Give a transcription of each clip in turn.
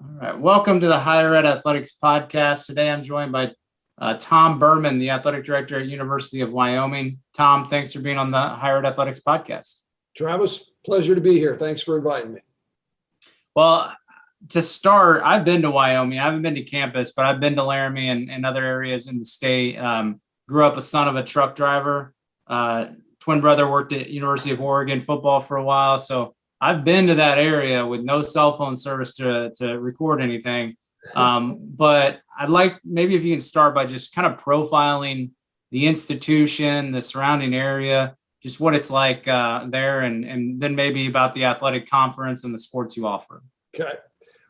All right. Welcome to the Higher Ed Athletics Podcast. Today I'm joined by Tom Burman, the athletic director at University of Wyoming. Tom, thanks for being on the Higher Ed Athletics Podcast. Travis, pleasure to be here. Thanks for inviting me. Well, to start, I've been to Wyoming. I haven't been to campus, but I've been to Laramie and other areas in the state. Grew up a son of a truck driver. Twin brother worked at University of Oregon football for a while. So I've been to that area with no cell phone service to record anything. But I'd like maybe if you can start by just kind of profiling the institution, the surrounding area, just what it's like there, and then maybe about the athletic conference and the sports you offer. Okay.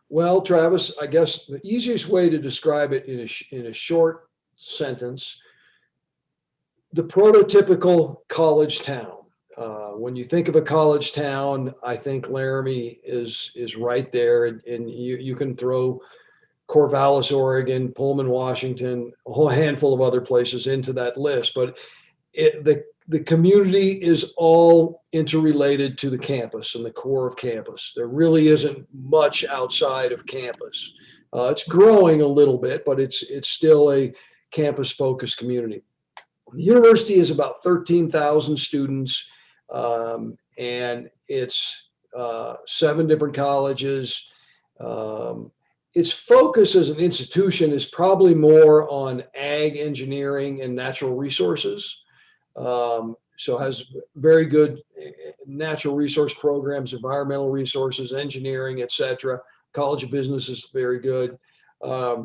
Well, Travis, I guess the easiest way to describe it in a short sentence, the prototypical college town. When you think of a college town, I think Laramie is right there, and you can throw Corvallis, Oregon, Pullman, Washington, a whole handful of other places into that list. But the community is all interrelated to the campus and the core of campus. There really isn't much outside of campus. It's growing a little bit, but it's still a campus-focused community. The university is about 13,000 students, and it's 7 different colleges. Its focus as an institution is probably more on ag, engineering, and natural resources. So has very good natural resource programs, environmental resources, engineering, et cetera. College of Business is very good. I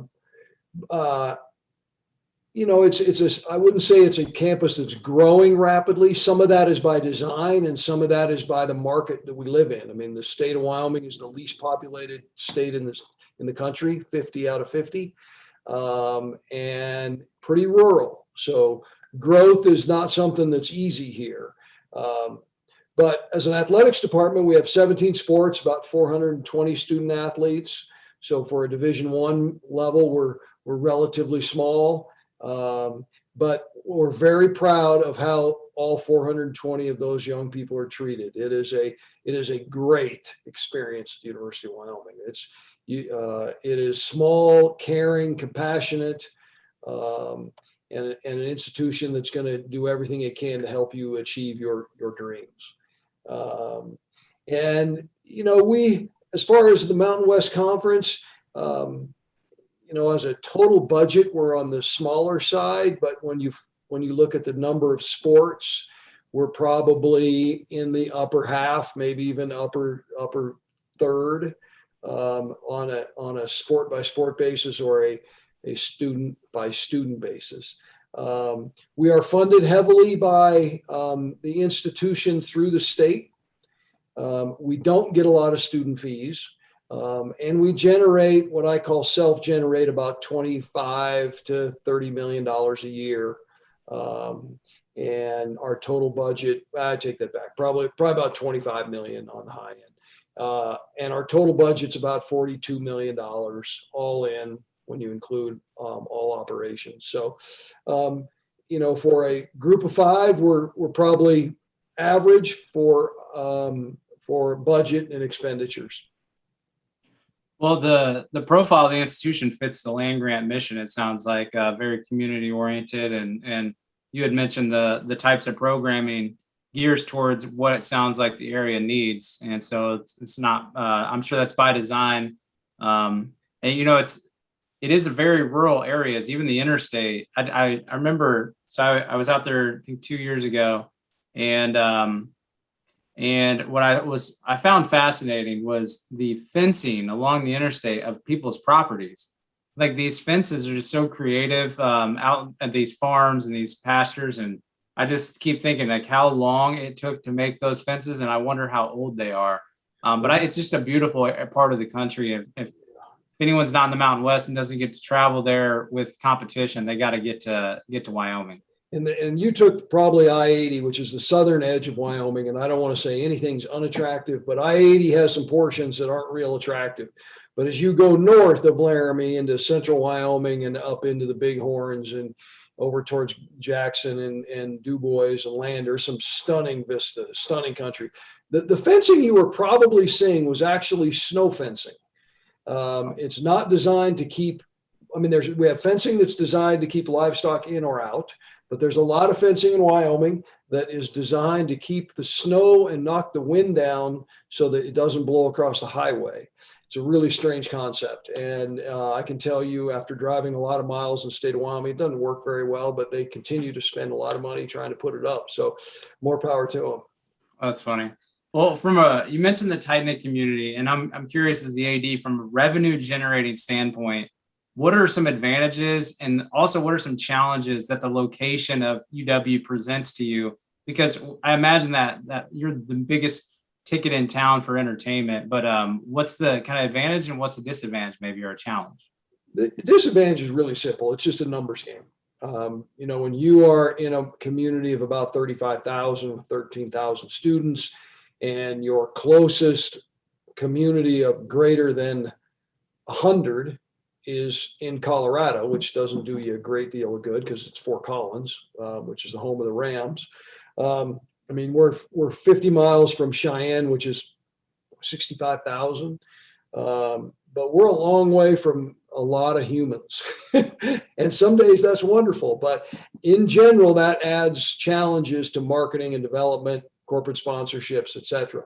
wouldn't say it's a campus that's growing rapidly. Some of that is by design, and some of that is by the market that we live in. I mean, the state of Wyoming is the least populated state in the country, 50 out of 50, and pretty rural. So growth is not something that's easy here. But as an athletics department, we have 17 sports, about 420 student athletes. So for a Division I level, we're relatively small. But we're very proud of how all 420 of those young people are treated. It is a great experience at the University of Wyoming. It is small, caring, compassionate, and an institution that's going to do everything it can to help you achieve your dreams. We, as far as the Mountain West Conference, as a total budget, we're on the smaller side, but when you look at the number of sports, we're probably in the upper half, maybe even upper third, on a sport by sport basis or a student by student basis. We are funded heavily by the institution through the state. We don't get a lot of student fees. And we generate what I call self-generate about $25 to $30 million a year. And our total budget, I take that back, probably about 25 million on the high end. And our total budget's about $42 million all in when you include all operations. So, for a group of 5, we're probably average for budget and expenditures. Well, the profile of the institution fits the land grant mission. It sounds like very community oriented, and you had mentioned the types of programming gears towards what it sounds like the area needs, and so it's not. I'm sure that's by design, and it is a very rural areas. Even the interstate. I remember. So I was out there I think 2 years ago, and what I found fascinating was the fencing along the interstate of people's properties. Like these fences are just so creative out at these farms and these pastures. And I just keep thinking like how long it took to make those fences. And I wonder how old they are. But it's just a beautiful part of the country. If anyone's not in the Mountain West and doesn't get to travel there with competition, they got to get to Wyoming. And you took probably I-80, which is the southern edge of Wyoming. And I don't want to say anything's unattractive, but I-80 has some portions that aren't real attractive. But as you go north of Laramie into central Wyoming and up into the Bighorns and over towards Jackson and Du Bois and Lander, some stunning vista, stunning country. The fencing you were probably seeing was actually snow fencing. It's not designed to keep, I mean, we have fencing that's designed to keep livestock in or out, but there's a lot of fencing in Wyoming that is designed to keep the snow and knock the wind down so that it doesn't blow across the highway. It's a really strange concept. And I can tell you, after driving a lot of miles in the state of Wyoming, it doesn't work very well, but they continue to spend a lot of money trying to put it up. So more power to them. That's funny. Well, you mentioned the tight-knit community, and I'm curious as the AD from a revenue generating standpoint, what are some advantages and also what are some challenges that the location of UW presents to you? Because I imagine that you're the biggest ticket in town for entertainment, but what's the kind of advantage and what's the disadvantage maybe or a challenge? The disadvantage is really simple. It's just a numbers game. When you are in a community of about 35,000 with 13,000 students, and your closest community of greater than 100 is in Colorado, which doesn't do you a great deal of good because it's Fort Collins, which is the home of the Rams. We're 50 miles from Cheyenne, which is 65,000. But we're a long way from a lot of humans. And some days that's wonderful. But in general, that adds challenges to marketing and development, corporate sponsorships, et cetera.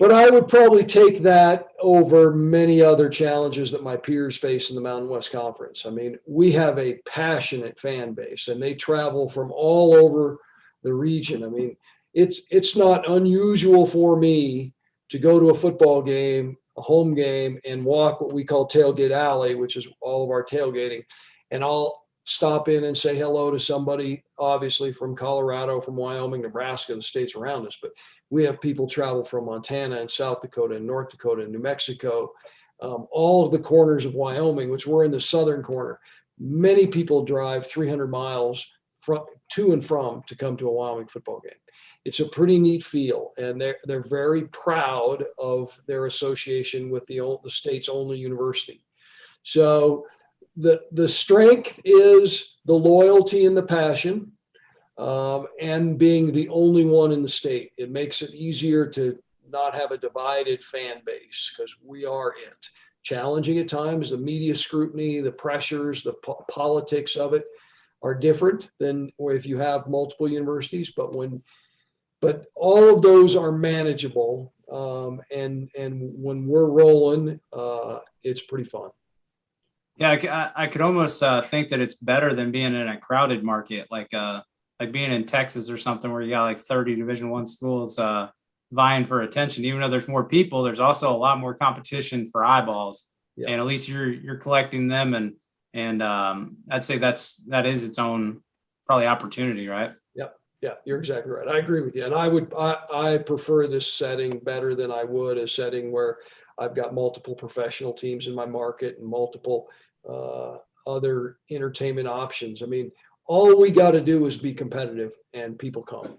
But I would probably take that over many other challenges that my peers face in the Mountain West Conference. I mean, we have a passionate fan base, and they travel from all over the region. I mean, it's not unusual for me to go to a football game, a home game, and walk what we call Tailgate Alley, which is all of our tailgating, and I'll stop in and say hello to somebody, obviously from Colorado, from Wyoming, Nebraska, the states around us. But we have people travel from Montana and South Dakota and North Dakota and New Mexico, all of the corners of Wyoming, which we're in the southern corner. Many people drive 300 miles to and from to come to a Wyoming football game. It's a pretty neat feel, and they're very proud of their association with the state's only university. So the strength is the loyalty and the passion, and being the only one in the state. It makes it easier to not have a divided fan base because we are it. Challenging at times, the media scrutiny, the pressures, the politics of it are different than if you have multiple universities, but all of those are manageable. And when we're rolling, it's pretty fun. Yeah, I could almost think that it's better than being in a crowded market, like being in Texas or something where you got like 30 Division I schools vying for attention. Even though there's more people, there's also a lot more competition for eyeballs. Yeah. And at least you're collecting them, and I'd say that is its own probably opportunity, right? Yeah, you're exactly right. I agree with you, and I prefer this setting better than I would a setting where I've got multiple professional teams in my market and multiple other entertainment options. I mean, all we got to do is be competitive, and people come.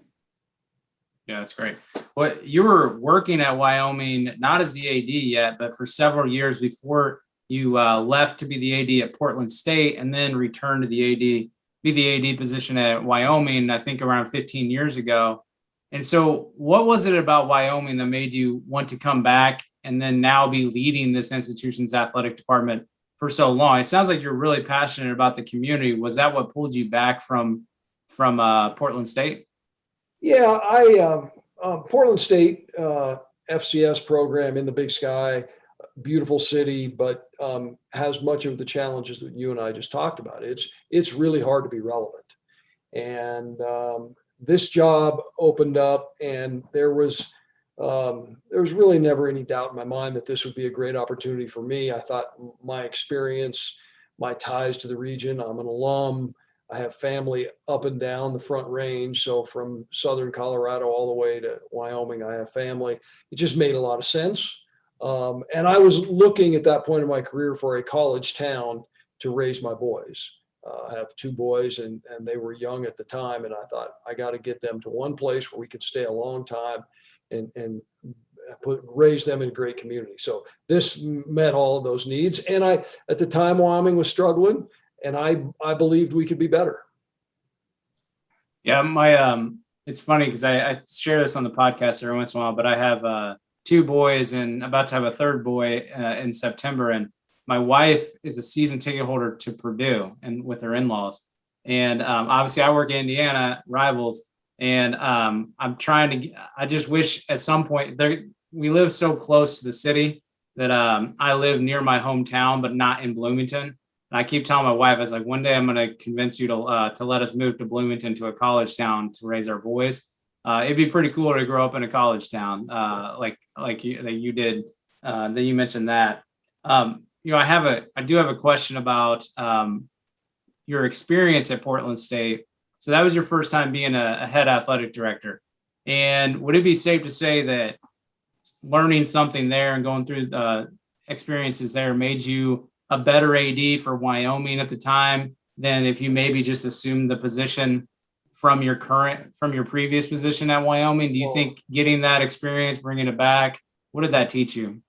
Yeah, that's great. Well, you were working at Wyoming, not as the AD yet, but for several years before you left to be the AD at Portland State, and then returned to be the AD position at Wyoming, I think around 15 years ago. And so what was it about Wyoming that made you want to come back and then now be leading this institution's athletic department for so long? It sounds like you're really passionate about the community. Was that what pulled you back from Portland State? Yeah, Portland State FCS program in the Big Sky, beautiful city, but has much of the challenges that you and I just talked about. It's really hard to be relevant. And this job opened up, and there was really never any doubt in my mind that this would be a great opportunity for me. I thought my experience, my ties to the region, I'm an alum, I have family up and down the Front Range. So from Southern Colorado all the way to Wyoming, I have family. It just made a lot of sense. And I was looking at that point in my career for a college town to raise my boys. I have two boys, and they were young at the time. And I thought, I got to get them to one place where we could stay a long time and raise them in a great community. So this met all of those needs. And at the time, Wyoming was struggling, and I believed we could be better. Yeah, it's funny because I share this on the podcast every once in a while, but I have two boys and about to have a third boy in September. And my wife is a season ticket holder to Purdue and with her in-laws. And obviously I work in Indiana, rivals. And I just wish at some point we live so close to the city that I live near my hometown, but not in Bloomington. And I keep telling my wife, I was like, one day I'm going to convince you to let us move to Bloomington, to a college town, to raise our boys. It'd be pretty cool to grow up in a college town, like you did, that you mentioned that. I do have a question about your experience at Portland State. So that was your first time being a head athletic director. And would it be safe to say that learning something there and going through the experiences there made you a better AD for Wyoming at the time than if you maybe just assumed the position from your previous position at Wyoming? Do you think getting that experience, bringing it back, what did that teach you?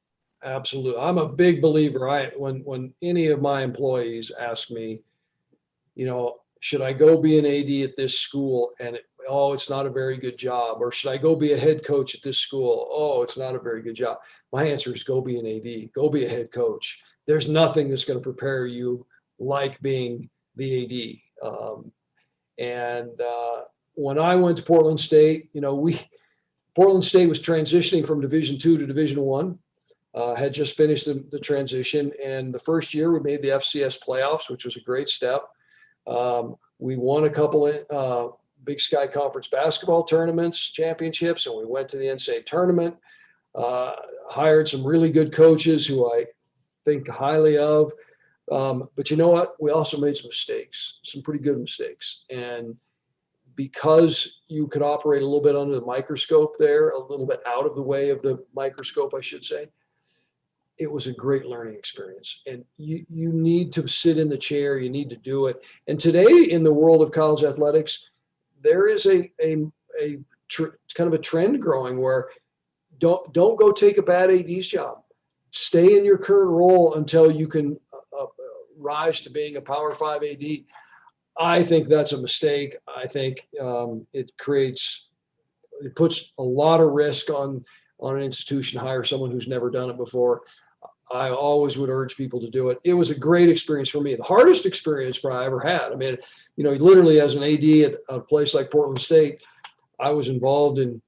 Absolutely. I'm a big believer. When any of my employees ask me, should I go be an AD at this school? And it's not a very good job. Or should I go be a head coach at this school? Oh, it's not a very good job. My answer is go be an AD, go be a head coach. There's nothing that's going to prepare you like being the AD. When I went to Portland State, Portland State was transitioning from Division II to Division I. Had just finished the transition, and the first year we made the FCS playoffs, which was a great step. We won a couple of Big Sky Conference basketball tournaments, championships, and we went to the NCAA tournament. Hired some really good coaches who I think highly of. But you know what? We also made some mistakes, some pretty good mistakes. And because you could operate a little bit under the microscope there, a little bit out of the way of the microscope, I should say, it was a great learning experience. And you need to sit in the chair, you need to do it. And today in the world of college athletics, there is a kind of a trend growing where don't go take a bad AD's job. Stay in your current role until you can rise to being a Power 5 AD. I think that's a mistake. I think it puts a lot of risk on an institution to hire someone who's never done it before. I always would urge people to do it. It was a great experience for me. The hardest experience I ever had. I mean, literally as an AD at a place like Portland State, I was involved in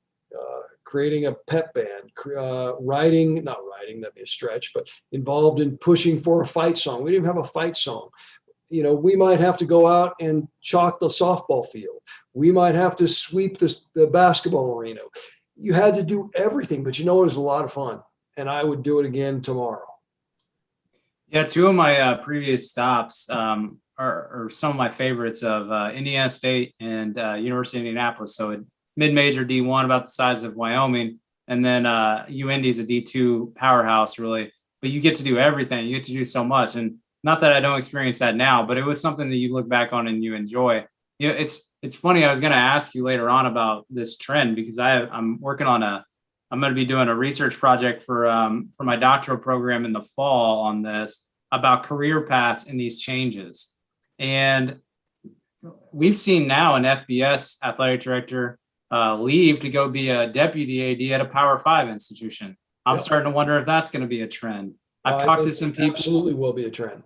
creating a pep band, not writing, that'd be a stretch, but involved in pushing for a fight song. We didn't even have a fight song. We might have to go out and chalk the softball field. We might have to sweep the basketball arena. You had to do everything, but it was a lot of fun. And I would do it again tomorrow. Yeah, two of my previous stops are some of my favorites of Indiana State and University of Indianapolis. So a mid-major D1 about the size of Wyoming. And then UIndy is a D2 powerhouse, really. But you get to do everything. You get to do so much. And not that I don't experience that now, but it was something that you look back on and you enjoy. It's funny. I was going to ask you later on about this trend because I'm working on I'm going to be doing a research project for my doctoral program in the fall on this about career paths and these changes. And we've seen now an FBS athletic director leave to go be a deputy AD at a Power 5 institution. I'm starting to wonder if that's going to be a trend. I've talked to some people. Absolutely will be a trend.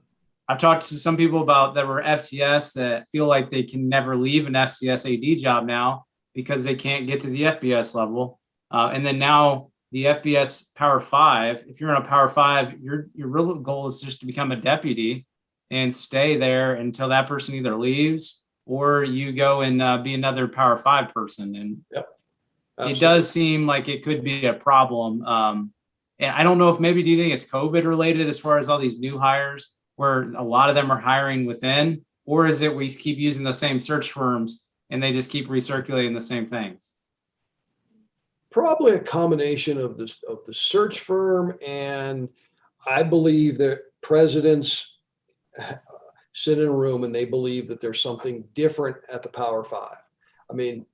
I've talked to some people that were FCS that feel like they can never leave an FCS AD job now because they can't get to the FBS level. And then now the FBS Power 5, if you're in a Power 5, your real goal is just to become a deputy and stay there until that person either leaves or you go and be another Power 5 person. And it does seem like it could be a problem. And I don't know if do you think it's COVID related as far as all these new hires where a lot of them are hiring within, or is it we keep using the same search firms and they just keep recirculating the same things? Probably a combination of the search firm, and I believe that presidents sit in a room and they believe that there's something different at the Power 5. I mean,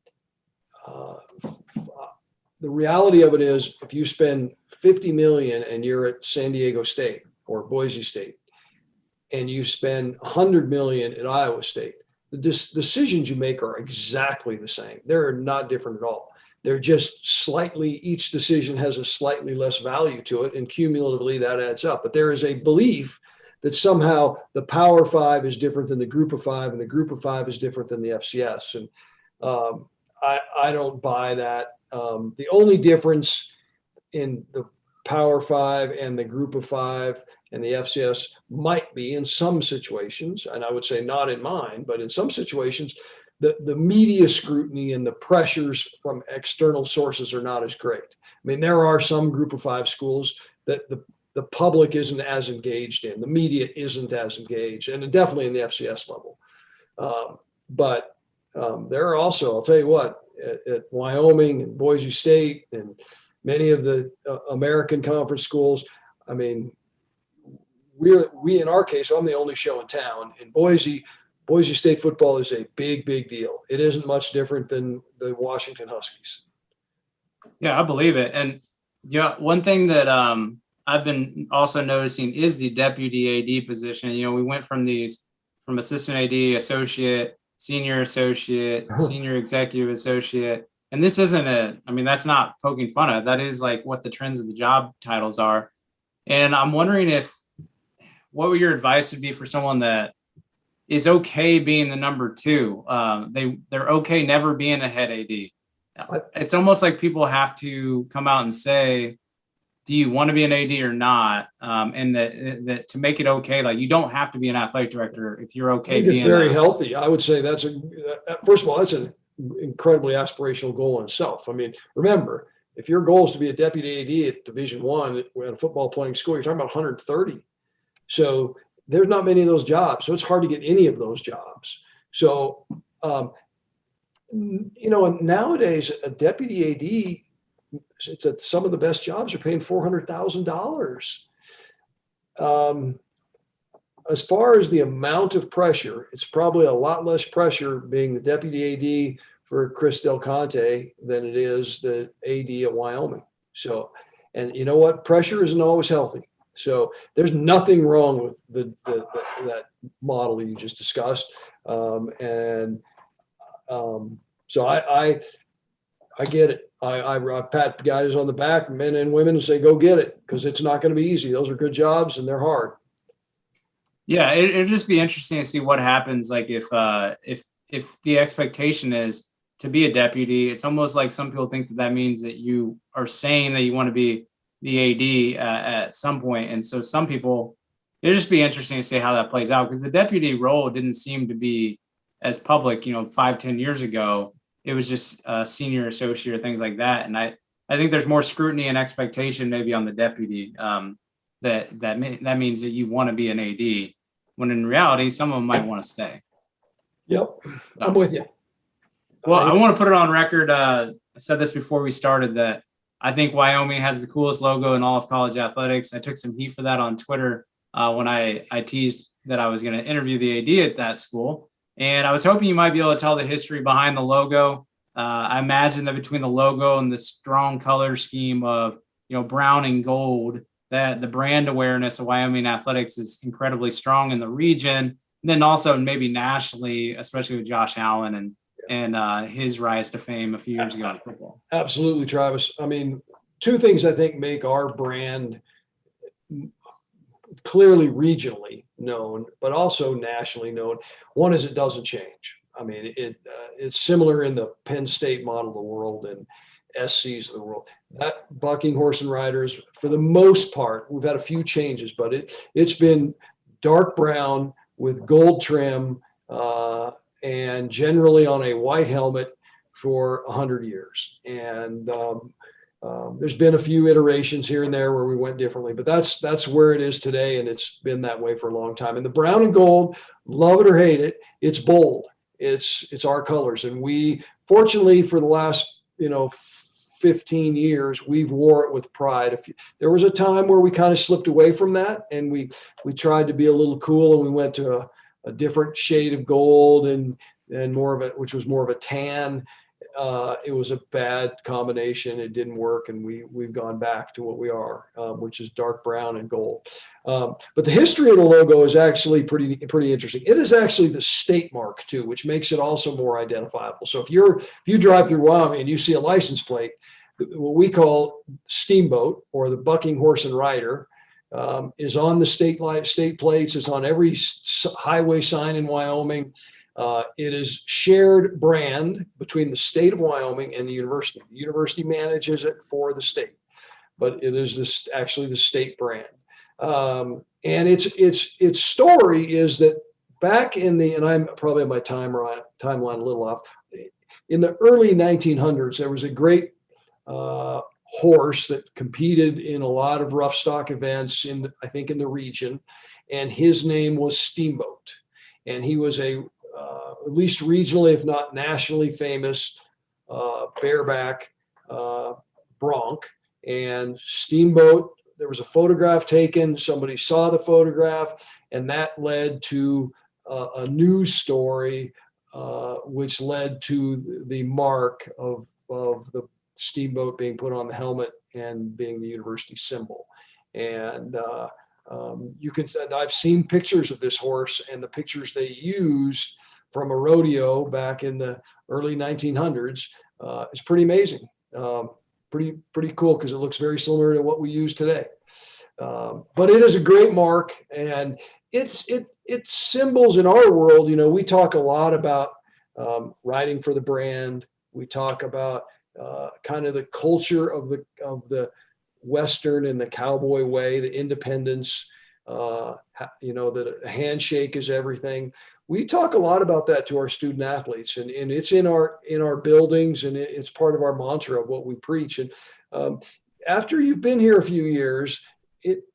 the reality of it is if you spend $50 million and you're at San Diego State or Boise State and you spend $100 million at Iowa State, the decisions you make are exactly the same. They're not different at all. They're just slightly, each decision has a slightly less value to it, and cumulatively that adds up. But there is a belief that somehow the Power Five is different than the Group of Five, and the Group of Five is different than the FCS. And I don't buy that. The only difference in the Power Five and the Group of Five and the FCS might be in some situations, and I would say not in mine, but in some situations, the media scrutiny and the pressures from external sources are not as great. I mean, there are some Group of Five schools that the public isn't as engaged in, the media isn't as engaged, and definitely in the FCS level. But there are also, I'll tell you what, at Wyoming and Boise State and many of the American Conference schools, I mean, we in our case, I'm the only show in town. In Boise State football is a big deal. It isn't much different than the Washington Huskies. Yeah, I believe it. And yeah, one thing that I've been also noticing is the deputy AD position. You know, we went from assistant AD, associate, senior associate, senior executive associate. And this isn't I mean, that's not poking fun at. That is like what the trends of the job titles are. And I'm wondering what your advice would be for someone that is okay being the number two. They're okay never being a head AD. It's almost like people have to come out and say, do you want to be an AD or not? And that to make it okay, like you don't have to be an athletic director if you're okay being very healthy. I would say first of all, that's an incredibly aspirational goal in itself. I mean, remember, if your goal is to be a deputy AD at Division I at a football playing school, you're talking about 130. So there's not many of those jobs. So it's hard to get any of those jobs. So, you know, nowadays a deputy AD, it's that some of the best jobs are paying $400,000. As far as the amount of pressure, it's probably a lot less pressure being the deputy AD for Chris Del Conte than it is the AD at Wyoming. So, and you know what? Pressure isn't always healthy. So there's nothing wrong with that model you just discussed. So I get it. I pat guys on the back, men and women, and say, go get it, because it's not going to be easy. Those are good jobs and they're hard. Yeah, it'd just be interesting to see what happens. Like if the expectation is to be a deputy, it's almost like some people think that means that you are saying that you want to be the AD at some point. And so some people, it'd just be interesting to see how that plays out, because the deputy role didn't seem to be as public, 5-10 years ago. It was just senior associate or things like that. And I think there's more scrutiny and expectation maybe on the deputy that means that you want to be an AD, when in reality, some of them might want to stay. Yep. I'm with you. Well, I want to put it on record. I said this before we started, that I think Wyoming has the coolest logo in all of college athletics. I took some heat for that on Twitter when I teased that I was going to interview the AD at that school. And I was hoping you might be able to tell the history behind the logo. I imagine that between the logo and the strong color scheme of, brown and gold, that the brand awareness of Wyoming athletics is incredibly strong in the region. And then also maybe nationally, especially with Josh Allen and his rise to fame a few years ago in football. Absolutely, Travis. I mean, two things I think make our brand clearly regionally known, but also nationally known. One is it doesn't change. I mean, it's similar in the Penn State model of the world and SCs of the world. That bucking horse and riders, for the most part, we've had a few changes, but it's been dark brown with gold trim and generally on a white helmet for 100 years. And there's been a few iterations here and there where we went differently, but that's where it is today, and it's been that way for a long time. And the brown and gold, love it or hate it, it's bold. It's our colors, and we, fortunately, for the last 15 years, we've wore it with pride. There was a time where we kind of slipped away from that, and we tried to be a little cool, and we went to a different shade of gold and more of it, which was more of a tan. it was a bad combination. It didn't work, and we've gone back to what we are, which is dark brown and gold. But the history of the logo is actually pretty interesting. It is actually the state mark too, which makes it also more identifiable. So if you drive through Wyoming and you see a license plate, what we call Steamboat or the Bucking Horse and Rider, is on the state plates. It's on every highway sign in Wyoming. It is shared brand between the state of Wyoming and the university. The university manages it for the state, but it is actually the state brand. And its story is that back in and I'm probably on my timeline a little off. In the early 1900s, there was a great horse that competed in a lot of rough stock events I think in the region, and his name was Steamboat, and he was at least regionally, if not nationally famous, bareback bronc. And Steamboat, there was a photograph taken, somebody saw the photograph, and that led to a news story, which led to the mark of the Steamboat being put on the helmet and being the university symbol. And I've seen pictures of this horse, and the pictures they used from a rodeo back in the early 1900s. It's pretty amazing. Pretty cool, because it looks very similar to what we use today. But it is a great mark, and it's symbols in our world. We talk a lot about riding for the brand. We talk about kind of the culture of the Western and the cowboy way, the independence, that a handshake is everything. We talk a lot about that to our student athletes, and it's in our buildings, and it's part of our mantra of what we preach. And after you've been here a few years,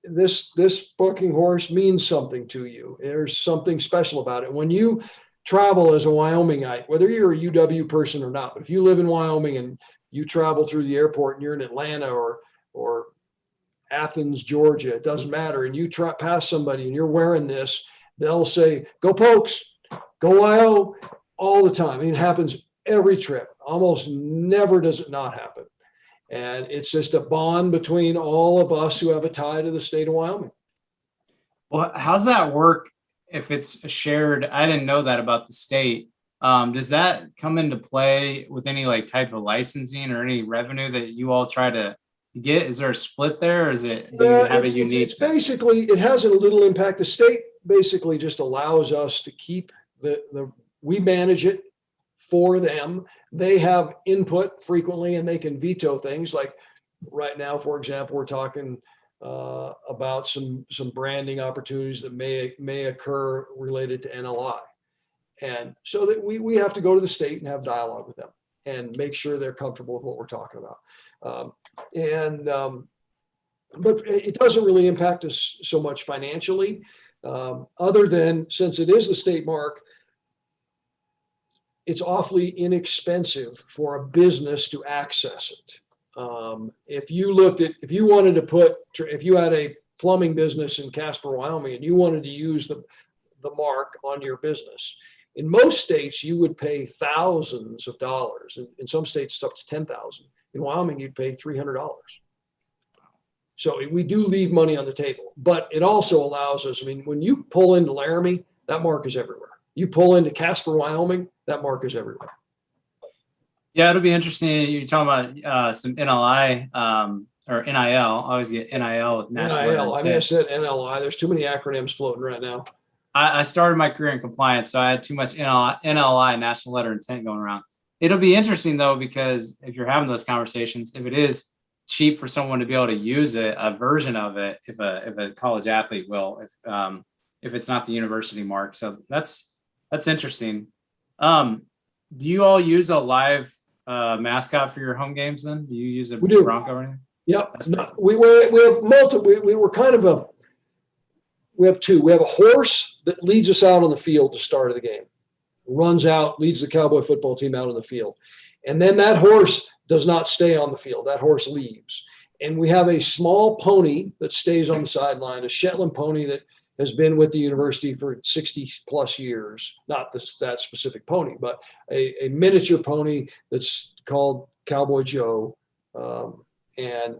this bucking horse means something to you. There's something special about it. When you travel as a Wyomingite, whether you're a UW person or not, but if you live in Wyoming and you travel through the airport and you're in Atlanta or Athens, Georgia, it doesn't matter, and you pass somebody and you're wearing this, they'll say, "Go Pokes, go YO," all the time. I mean, it happens every trip. Almost never does it not happen. And it's just a bond between all of us who have a tie to the state of Wyoming. Well, how's that work if it's shared? I didn't know that about the state. Does that come into play with any type of licensing or any revenue that you all try to get? Is there a split there, or do you have a unique? It's basically, it has a little impact. The state basically just allows us to keep we manage it for them. They have input frequently, and they can veto things. Like right now, for example, we're talking about some branding opportunities that may occur related to NLI. And so that we have to go to the state and have dialogue with them and make sure they're comfortable with what we're talking about. But it doesn't really impact us so much financially, other than, since it is the state mark, it's awfully inexpensive for a business to access it. If you had a plumbing business in Casper, Wyoming, and you wanted to use the mark on your business, in most states, you would pay thousands of dollars. In some states, it's up to $10,000. In Wyoming, you'd pay $300. So we do leave money on the table, but it also allows us, when you pull into Laramie, that mark is everywhere. You pull into Casper, Wyoming, that mark is everywhere. Yeah, it'll be interesting. You're talking about some NLI or NIL. I always get NIL with national. NIL. I said NLI. There's too many acronyms floating right now. I started my career in compliance, so I had too much NLI, national letter intent, going around. It'll be interesting though, because if you're having those conversations, if it is cheap for someone to be able to use it, a version of it, if a college athlete will, if it's not the university mark. So that's interesting. Do you all use a live mascot for your home games then? Do you use a Bronco or anything? Yep. No, we have multiple. We were kind of we have two. We have a horse that leads us out on the field to start of the game, runs out, leads the Cowboy football team out on the field. And then that horse does not stay on the field. That horse leaves. And we have a small pony that stays on the sideline, a Shetland pony that has been with the university for 60 plus years. Not that specific pony, but a miniature pony that's called Cowboy Joe. And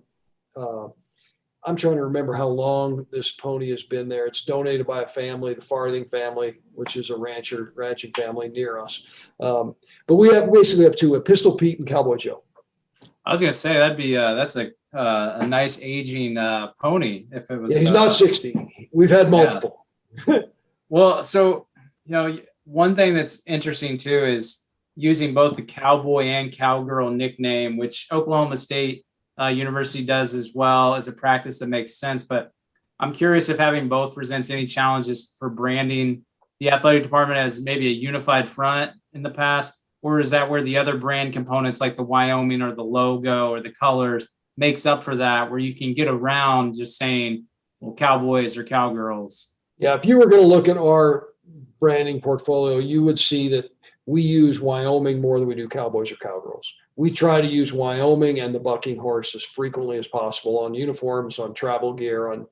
I'm trying to remember how long this pony has been there. It's donated by a family, the Farthing family, which is a ranching family near us. But we basically have two, Pistol Pete and Cowboy Joe. I was gonna say that's a nice aging pony. If it was, Yeah, he's not 60. We've had multiple. Yeah. Well, so one thing that's interesting too is using both the Cowboy and Cowgirl nickname, which Oklahoma State University does as well, as a practice that makes sense. But I'm curious if having both presents any challenges for branding the athletic department as maybe a unified front in the past, or is that where the other brand components like the Wyoming or the logo or the colors makes up for that, where you can get around just saying, well, Cowboys or Cowgirls? Yeah, if you were going to look at our branding portfolio, you would see that we use Wyoming more than we do Cowboys or Cowgirls. We try to use Wyoming and the bucking horse as frequently as possible on uniforms, on travel gear, on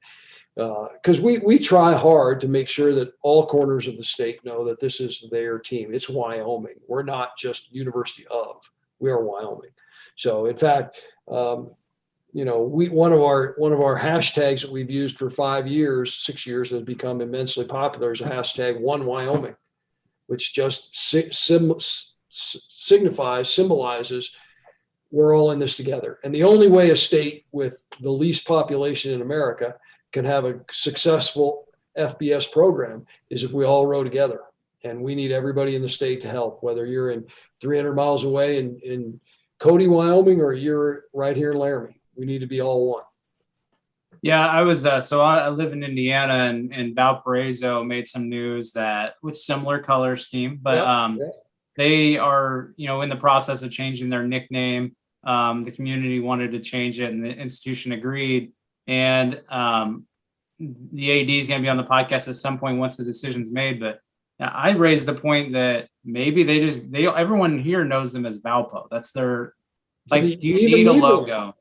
because we try hard to make sure that all corners of the state know that this is their team. It's Wyoming. We're not just University of. We are Wyoming. So in fact, one of our hashtags that we've used for 6 years, that has become immensely popular is a hashtag One Wyoming, which just symbolizes we're all in this together. And the only way a state with the least population in America can have a successful FBS program is if we all row together. And we need everybody in the state to help, whether you're in 300 miles away in Cody, Wyoming, or you're right here in Laramie. We need to be all one. Yeah, I was I live in Indiana, and Valparaiso made some news that with similar color scheme, but they are in the process of changing their nickname. The community wanted to change it, and the institution agreed. And the AD is going to be on the podcast at some point once the decision's made. But I raised the point that maybe everyone here knows them as Valpo. That's their do you need a logo?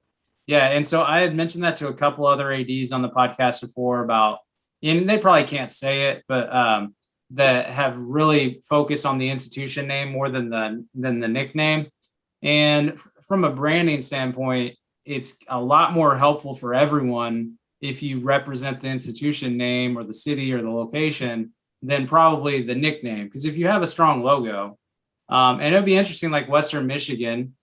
Yeah, and so I had mentioned that to a couple other ADs on the podcast before and they probably can't say it, but that have really focused on the institution name more than the nickname. And from a branding standpoint, it's a lot more helpful for everyone if you represent the institution name or the city or the location than probably the nickname. Because if you have a strong logo, and it'd be interesting, like Western Michigan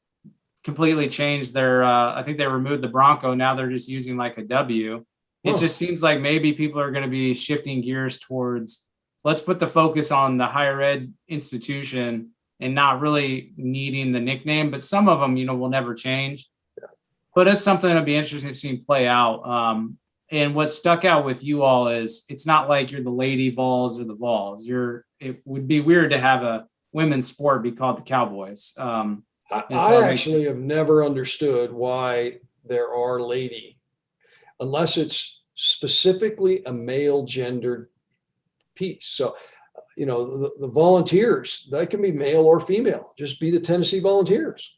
completely changed their, I think they removed the Bronco. Now they're just using like a W. It just seems like maybe people are going to be shifting gears towards, let's put the focus on the higher ed institution and not really needing the nickname. But some of them, will never change. But it's something that'll be interesting to see play out. And what stuck out with you all is it's not like you're the Lady Vols or the Vols. It would be weird to have a women's sport be called the Cowboys. I actually have never understood why there are lady, unless it's specifically a male gendered piece. So, the volunteers, that can be male or female, just be the Tennessee Volunteers.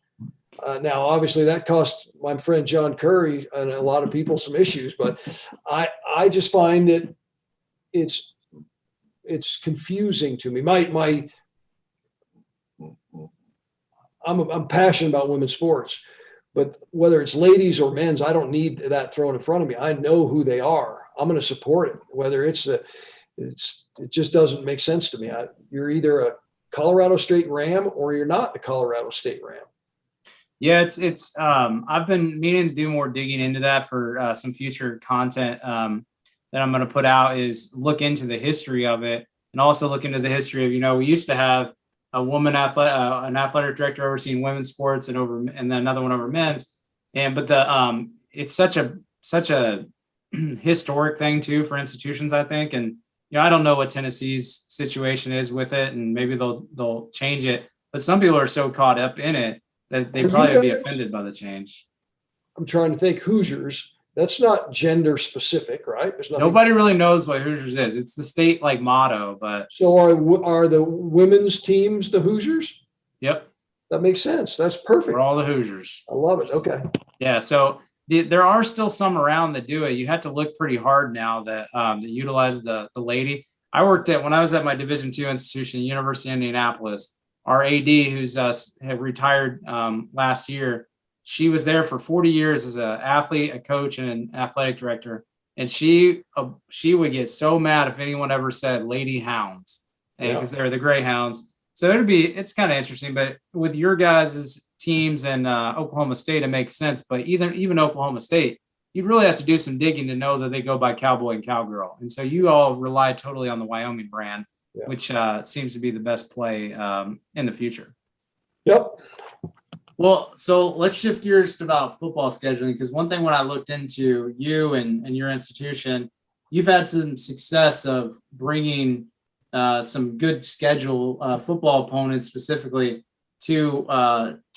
Now, obviously that cost my friend John Curry and a lot of people some issues, but I just find that it's confusing to me. I'm passionate about women's sports, but whether it's ladies or men's, I don't need that thrown in front of me. I know who they are. I'm going to support it. Whether it just doesn't make sense to me. You're either a Colorado State Ram or you're not a Colorado State Ram. Yeah, it's I've been meaning to do more digging into that for some future content that I'm going to put out, is look into the history of it, and also look into the history of, we used to have a woman an athletic director overseeing women's sports and then another one over men's. But it's such a historic thing too for institutions, I think. And, I don't know what Tennessee's situation is with it, and maybe they'll change it, but some people are so caught up in it that they probably would be offended by the change. I'm trying to think. Hoosiers, that's not gender specific, right? There's nothing. Nobody really knows what Hoosiers is. It's the state motto, but. So are the women's teams the Hoosiers? Yep. That makes sense. That's perfect. We're all the Hoosiers. I love it. Okay. Yeah. So there are still some around that do it. You have to look pretty hard now that utilize the lady. I worked when I was at my Division II institution, University of Indianapolis. Our AD, who's had retired last year, she was there for 40 years as an athlete, a coach, and an athletic director. And she would get so mad if anyone ever said Lady Hounds, because they're the Greyhounds. So it's kind of interesting. But with your guys' teams and Oklahoma State, it makes sense. But even Oklahoma State, you'd really have to do some digging to know that they go by Cowboy and Cowgirl. And so you all rely totally on the Wyoming brand, which seems to be the best play in the future. Yep. Well, so let's shift gears to about football scheduling, because one thing when I looked into you and your institution, you've had some success of bringing some good schedule football opponents specifically to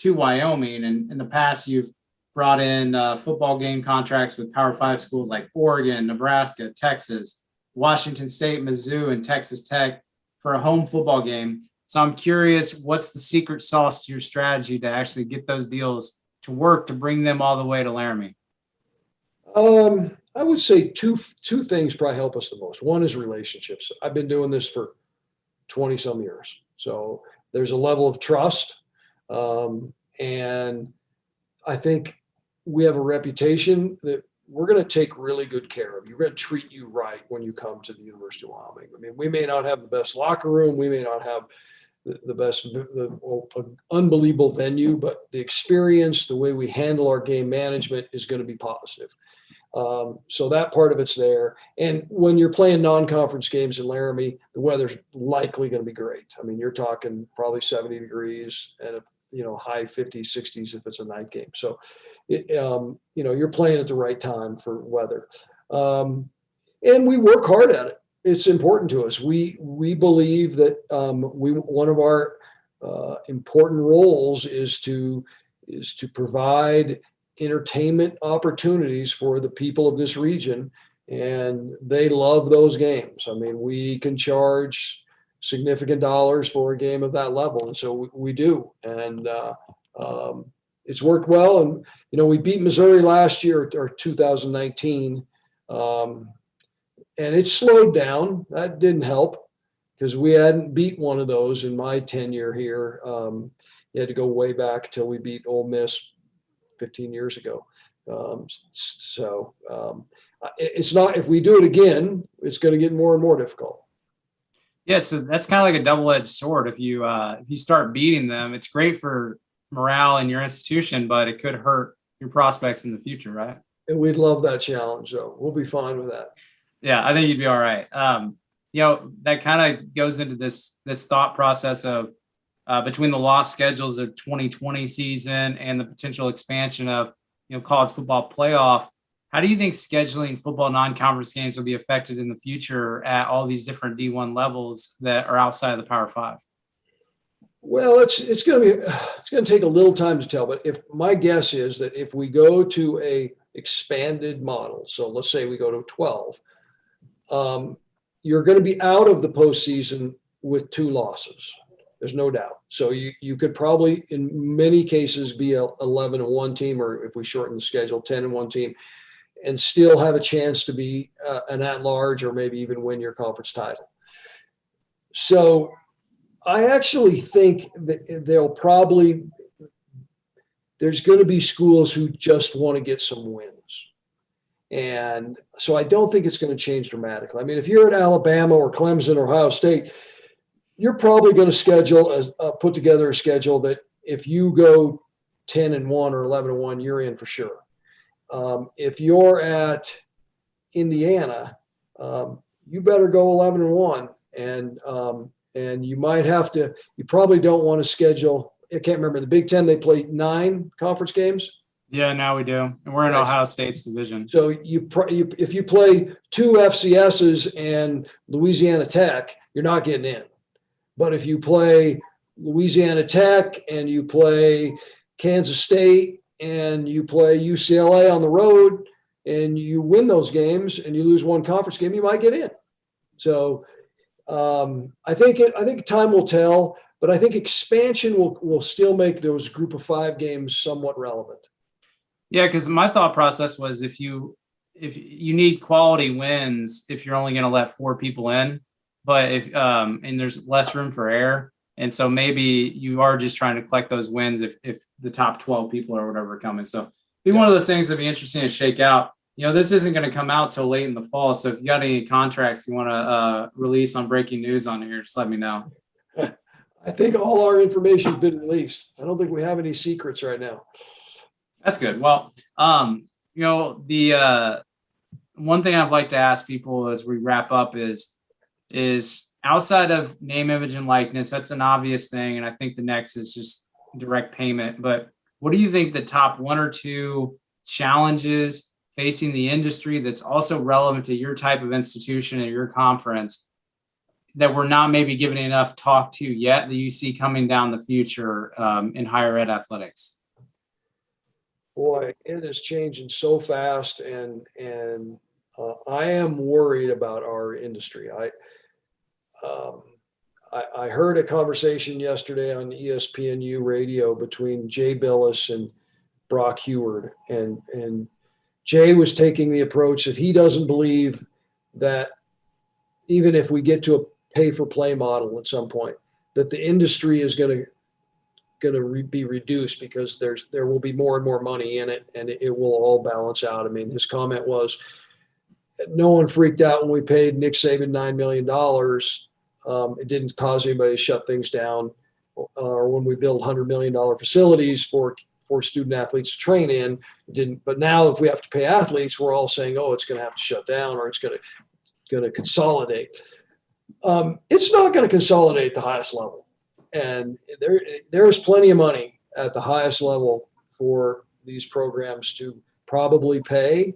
Wyoming. And in the past, you've brought in football game contracts with Power 5 schools like Oregon, Nebraska, Texas, Washington State, Mizzou, and Texas Tech for a home football game. So I'm curious, what's the secret sauce to your strategy to actually get those deals to work to bring them all the way to Laramie? I would say two things probably help us the most. One is relationships. I've been doing this for 20 some years. So there's a level of trust. And I think we have a reputation that we're going to take really good care of you. We're going to treat you right when you come to the University of Wyoming. I mean, we may not have the best locker room. We may not have the best, unbelievable venue, but the experience, the way we handle our game management is going to be positive. So that part of it's there. And when you're playing non-conference games in Laramie, the weather's likely going to be great. I mean, you're talking probably 70 degrees and high 50s, 60s if it's a night game. So, you're playing at the right time for weather. And we work hard at it. It's important to us. We believe that one of our important roles is to provide entertainment opportunities for the people of this region, and they love those games. I mean, we can charge significant dollars for a game of that level, and so we do. And it's worked well. And we beat Missouri last year, or 2019. And it slowed down. That didn't help because we hadn't beat one of those in my tenure here. You had to go way back till we beat Ole Miss 15 years ago. It's not, if we do it again, it's going to get more and more difficult. Yeah, so that's kind of like a double-edged sword. If you start beating them, it's great for morale in your institution, but it could hurt your prospects in the future, right? And we'd love that challenge, though. We'll be fine with that. Yeah, I think you'd be all right. That kind of goes into this thought process of between the lost schedules of 2020 season and the potential expansion of college football playoff. How do you think scheduling football non-conference games will be affected in the future at all these different D1 levels that are outside of the Power 5? Well, it's going to take a little time to tell, but if my guess is that if we go to a expanded model, so let's say we go to 12, you're going to be out of the postseason with 2 losses. There's no doubt. So you could probably, in many cases, be a 11-1 team, or if we shorten the schedule, 10-1 team, and still have a chance to be an at-large or maybe even win your conference title. So I actually think that there's going to be schools who just want to get some wins. And so I don't think it's going to change dramatically. I mean, if you're at Alabama or Clemson or Ohio State, you're probably going to put together a schedule that if you go 10-1 or 11-1, you're in for sure. If you're at Indiana, you better go 11-1, and you might have to. You probably don't want to schedule. I can't remember the Big Ten. They play 9 conference games. Yeah, now we do, and we're in Ohio State's division. So if you play 2 FCSs and Louisiana Tech, you're not getting in. But if you play Louisiana Tech and you play Kansas State and you play UCLA on the road and you win those games and you lose 1 conference game, you might get in. So I think time will tell, but I think expansion will still make those group of 5 games somewhat relevant. Yeah, because my thought process was if you need quality wins if you're only going to let four people in, but if and there's less room for error, and so maybe you are just trying to collect those wins if the top 12 people or whatever are coming. So be one of those things that'd be interesting to shake out. This isn't going to come out till late in the fall. So if you got any contracts you want to release on breaking news on here, just let me know. I think all our information's been released. I don't think we have any secrets right now. That's good. Well, the one thing I'd like to ask people as we wrap up is outside of name, image, and likeness. That's an obvious thing, and I think the next is just direct payment. But what do you think the top one or two challenges facing the industry that's also relevant to your type of institution and your conference that we're not maybe giving enough talk to yet that you see coming down the future in higher ed athletics? Boy, it is changing so fast, and I am worried about our industry. I heard a conversation yesterday on ESPNU radio between Jay Billis and Brock Heward, and Jay was taking the approach that he doesn't believe that even if we get to a pay-for-play model at some point, that the industry is going to be reduced because there will be more and more money in it, and it will all balance out. I mean, his comment was, no one freaked out when we paid Nick Saban $9 million. It didn't cause anybody to shut things down, or when we build $100 million facilities for student athletes to train in, it didn't. But now if we have to pay athletes, we're all saying, oh, it's going to have to shut down, or it's going to consolidate. It's not going to consolidate the highest level. And there's plenty of money at the highest level for these programs to probably pay.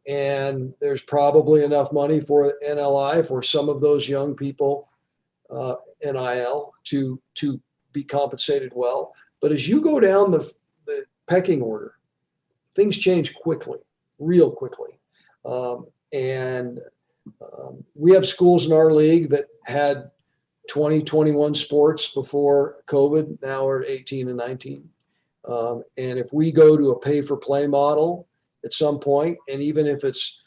And there's probably enough money for NLI for some of those young people, NIL, to be compensated well. But as you go down the pecking order, things change quickly, real quickly. We have schools in our league that had 20, 21 sports before COVID. Now we're at 18 and 19. And if we go to a pay for play model at some point, and even if it's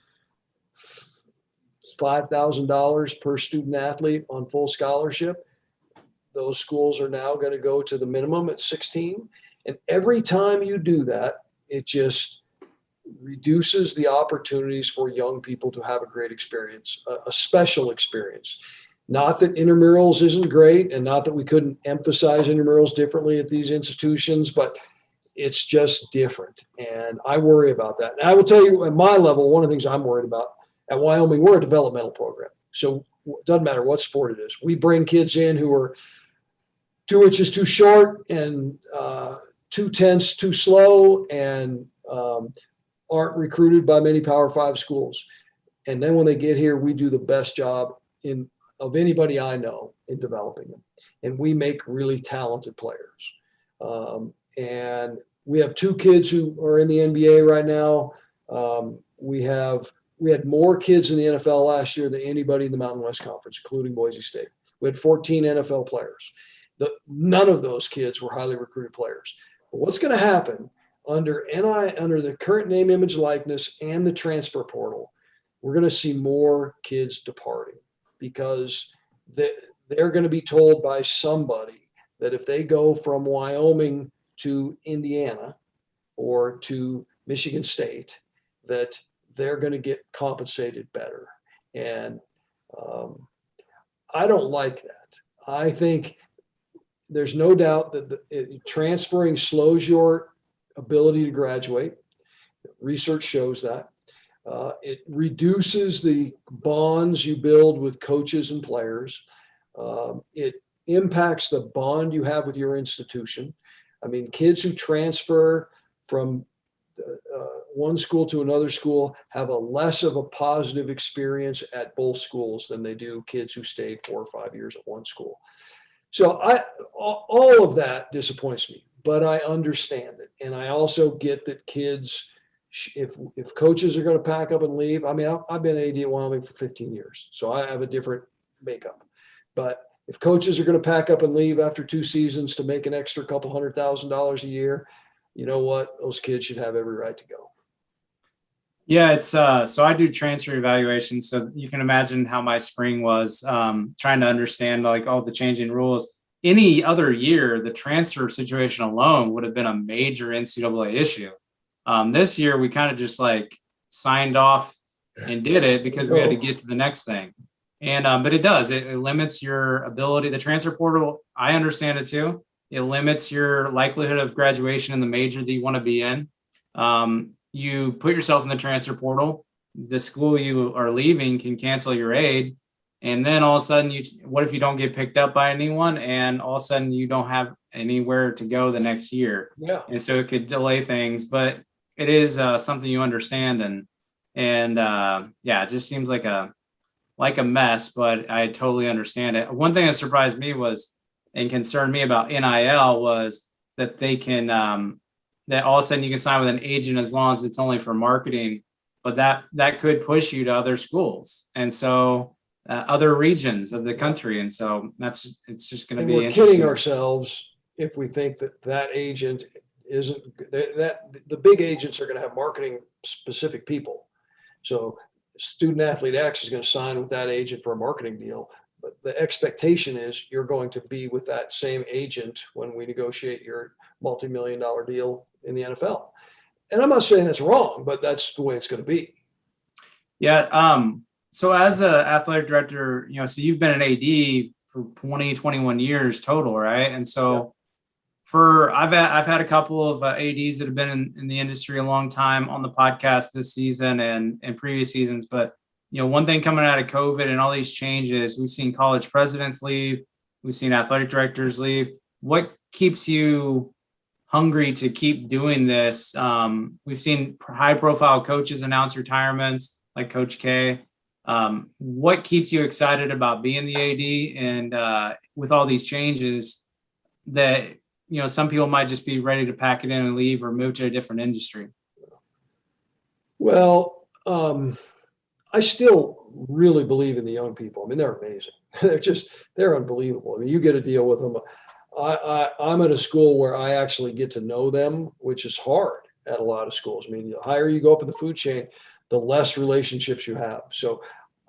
$5,000 per student athlete on full scholarship, those schools are now going to go to the minimum at 16. And every time you do that, it just reduces the opportunities for young people to have a great experience, a special experience. Not that intramurals isn't great, and not that we couldn't emphasize intramurals differently at these institutions, but it's just different. And I worry about that. And I will tell you, at my level, one of the things I'm worried about at Wyoming, we're a developmental program. So it doesn't matter what sport it is. We bring kids in who are 2 inches too short and 2/10 too slow, and aren't recruited by many Power 5 schools. And then when they get here, we do the best job of anybody I know in developing them. And we make really talented players. And we have 2 kids who are in the NBA right now. We had more kids in the NFL last year than anybody in the Mountain West Conference, including Boise State. We had 14 NFL players. None of those kids were highly recruited players. But what's going to happen under the current name, image, likeness, and the transfer portal, we're going to see more kids departing, because they're going to be told by somebody that if they go from Wyoming to Indiana or to Michigan State, that they're going to get compensated better. And I don't like that. I think there's no doubt that transferring slows your ability to graduate. Research shows that. It reduces the bonds you build with coaches and players. It impacts the bond you have with your institution. I mean, kids who transfer from one school to another school have a less of a positive experience at both schools than they do kids who stayed 4 or 5 years at one school. So all of that disappoints me, but I understand it. And I also get that kids, if coaches are going to pack up and leave, I mean, I've been AD at Wyoming for 15 years, so I have a different makeup. But if coaches are going to pack up and leave after 2 seasons to make an extra couple $100,000 a year, you know what? Those kids should have every right to go. Yeah, it's so I do transfer evaluations, so you can imagine how my spring was, trying to understand like all the changing rules. Any other year, the transfer situation alone would have been a major NCAA issue. This year we kind of just like signed off and did it because we had to get to the next thing. And but it limits your ability. The transfer portal, I understand it too. It limits your likelihood of graduation in the major that you want to be in. You put yourself in the transfer portal, the school you are leaving can cancel your aid. And then all of a sudden, what if you don't get picked up by anyone and all of a sudden you don't have anywhere to go the next year? Yeah. And so it could delay things, but it is something you understand. And yeah, it just seems like a mess, but I totally understand it. One thing that surprised me was and concerned me about NIL was that they can, that all of a sudden you can sign with an agent as long as it's only for marketing, but that could push you to other schools and so other regions of the country, and so it's just going to be. We're kidding ourselves if we think that agent isn't that the big agents are going to have marketing specific people. So student athlete X is going to sign with that agent for a marketing deal, but the expectation is you're going to be with that same agent when we negotiate your multi-million-dollar deal in the NFL. And I'm not saying that's wrong, but that's the way it's going to be. Yeah. So as an athletic director, so you've been an AD for 20, 21 years total, right? And so I've had a couple of ADs that have been in the industry a long time on the podcast this season and previous seasons. But, one thing coming out of COVID and all these changes, we've seen college presidents leave. We've seen athletic directors leave. What keeps you hungry to keep doing this? We've seen high profile coaches announce retirements like Coach K. What keeps you excited about being the AD and with all these changes that, some people might just be ready to pack it in and leave or move to a different industry? Well, I still really believe in the young people. I mean, they're amazing. They're unbelievable. I mean, you get a deal with them. I'm at a school where I actually get to know them, which is hard at a lot of schools. I mean, the higher you go up in the food chain, the less relationships you have. So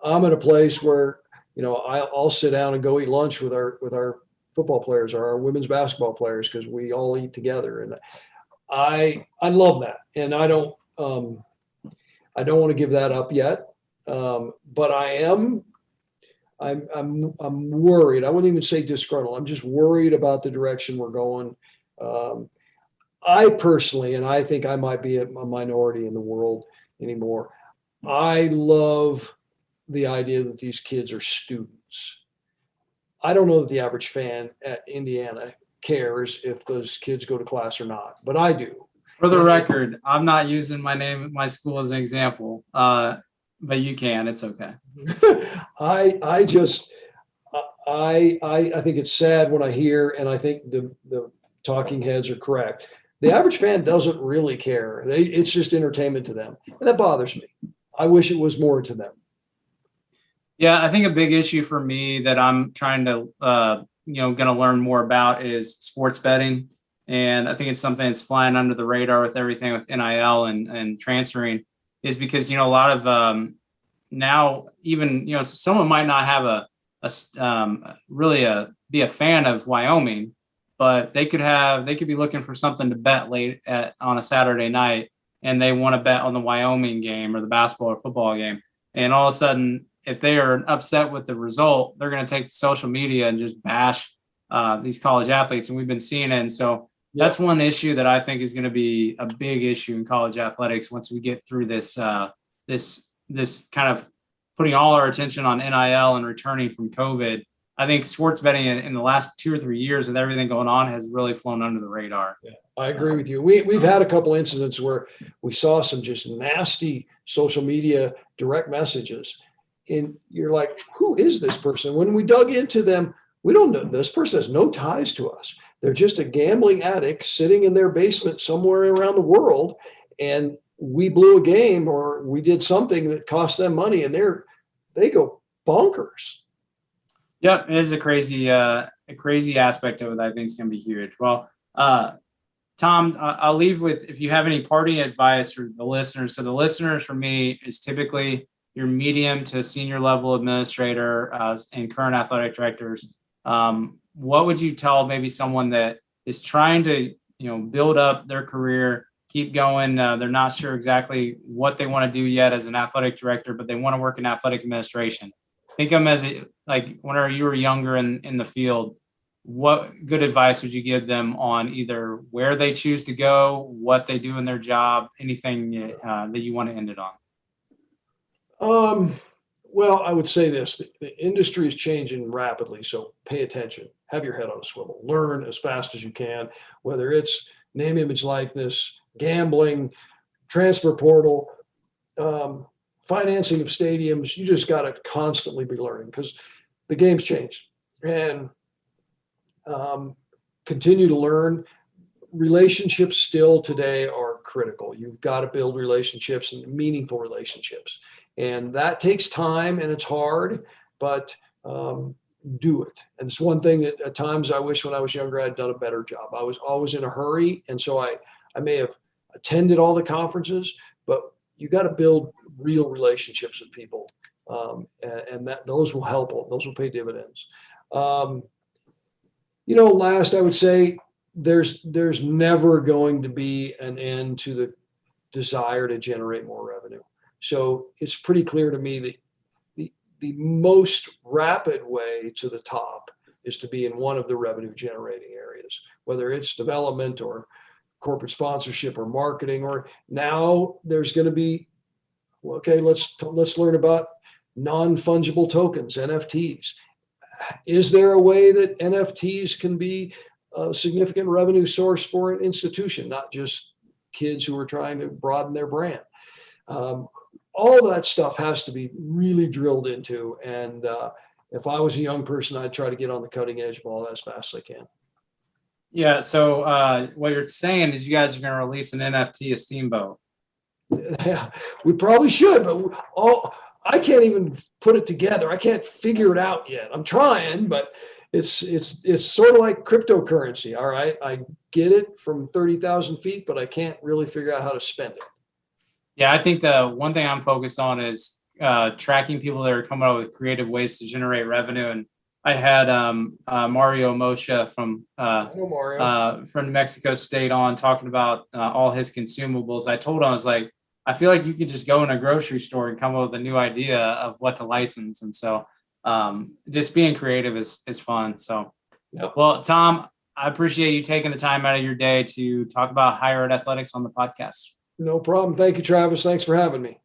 I'm at a place where, I'll sit down and go eat lunch with our football players or our women's basketball players because we all eat together. And I love that. And I don't want to give that up yet. But I'm worried. I wouldn't even say disgruntled. I'm just worried about the direction we're going. I personally, and I think I might be a minority in the world anymore, I love the idea that these kids are students. I don't know that the average fan at Indiana cares if those kids go to class or not, but I do. For the record, I'm not using my school as an example, but you can. It's okay. I think it's sad when I hear, and I think the talking heads are correct. The average fan doesn't really care. It's just entertainment to them, and that bothers me. I wish it was more to them. Yeah, I think a big issue for me that I'm trying to, going to learn more about is sports betting. And I think it's something that's flying under the radar with everything with NIL and transferring is because, a lot of now even, someone might not have be a fan of Wyoming, but they could be looking for something to bet on a Saturday night. And they want to bet on the Wyoming game or the basketball or football game. And all of a sudden, if they are upset with the result, they're going to take to social media and just bash these college athletes. And we've been seeing it. And so that's one issue that I think is going to be a big issue in college athletics once we get through this kind of putting all our attention on NIL and returning from COVID. I think sports betting in the last 2 or 3 years with everything going on has really flown under the radar. Yeah, I agree with you. We've had a couple incidents where we saw some just nasty social media direct messages. And you're like, who is this person? When we dug into them, we don't know. This person has no ties to us. They're just a gambling addict sitting in their basement somewhere around the world. And we blew a game or we did something that cost them money and they go bonkers. Yep. It is a crazy aspect of it that I think is going to be huge. Well, Tom, I'll leave with, if you have any parting advice for the listeners. So the listeners for me is typically your medium to senior level administrator and current athletic directors. What would you tell maybe someone that is trying to, build up their career, keep going? They're not sure exactly what they want to do yet as an athletic director, but they want to work in athletic administration. Think of them as like whenever you were younger in the field. What good advice would you give them on either where they choose to go, what they do in their job, anything that you want to end it on? Well, I would say this, the industry is changing rapidly. So pay attention, have your head on a swivel, learn as fast as you can, whether it's name, image, likeness, gambling, transfer portal, financing of stadiums. You just got to constantly be learning because the game's changed, and continue to learn. Relationships still today are critical. You've got to build relationships and meaningful relationships. And that takes time and it's hard, but do it. And it's one thing that at times I wish when I was younger, I'd done a better job. I was always in a hurry. And so I may have attended all the conferences, but you got to build real relationships with people. And that those will help. Those will pay dividends. Last I would say there's never going to be an end to the desire to generate more revenue. So it's pretty clear to me that the most rapid way to the top is to be in one of the revenue generating areas, whether it's development or corporate sponsorship or marketing, or now there's going to be, okay, let's learn about non-fungible tokens, NFTs. Is there a way that NFTs can be a significant revenue source for an institution, not just kids who are trying to broaden their brand? All that stuff has to be really drilled into. And if I was a young person, I'd try to get on the cutting edge of all that as fast as I can. Yeah. So what you're saying is you guys are going to release an NFT of Steamboat. Yeah, we probably should, but I can't even put it together. I can't figure it out yet. I'm trying, but it's sort of like cryptocurrency. All right. I get it from 30,000 feet, but I can't really figure out how to spend it. Yeah, I think the one thing I'm focused on is tracking people that are coming up with creative ways to generate revenue. And I had Mario Moshe from New Mexico State on talking about all his consumables. I told him, I was like, I feel like you could just go in a grocery store and come up with a new idea of what to license. And so just being creative is fun. So, yep. Well, Tom, I appreciate you taking the time out of your day to talk about higher ed athletics on the podcast. No problem. Thank you, Travis. Thanks for having me.